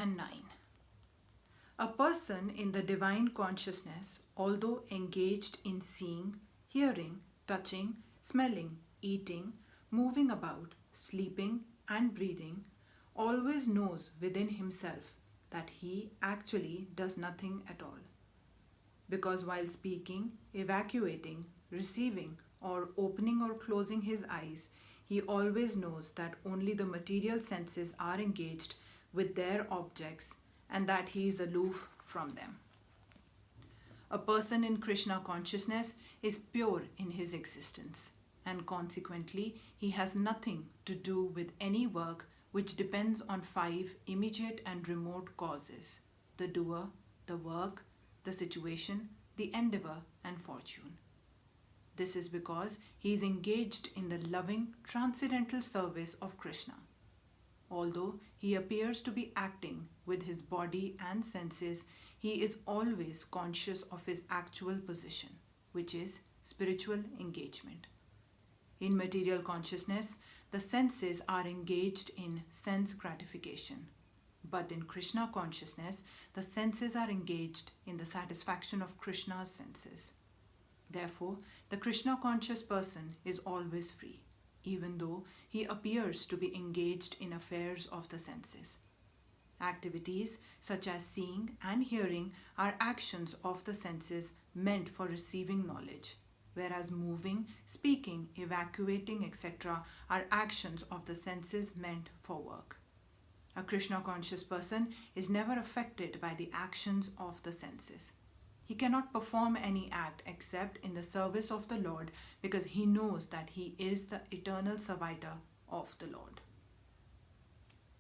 9. A person in the divine consciousness, although engaged in seeing, hearing, touching, smelling, eating, moving about, sleeping, and breathing, always knows within himself that he actually does nothing at all. Because while speaking, evacuating, receiving, or opening or closing his eyes, he always knows that only the material senses are engaged with their objects and that he is aloof from them. A person in Kṛṣṇa consciousness is pure in his existence, and consequently he has nothing to do with any work which depends on 5 immediate and remote causes: the doer, the work, the situation, the endeavor, and fortune. This is because he is engaged in the loving transcendental service of Kṛṣṇa. Although he appears to be acting with his body and senses, he is always conscious of his actual position, which is spiritual engagement. In material consciousness, the senses are engaged in sense gratification. But in Kṛṣṇa consciousness, the senses are engaged in the satisfaction of Kṛṣṇa's senses. Therefore, the Kṛṣṇa conscious person is always free, even though he appears to be engaged in affairs of the senses. Activities such as seeing and hearing are actions of the senses meant for receiving knowledge, whereas moving, speaking, evacuating, etc. are actions of the senses meant for work. A Kṛṣṇa conscious person is never affected by the actions of the senses. He cannot perform any act except in the service of the Lord, because he knows that he is the eternal servitor of the Lord.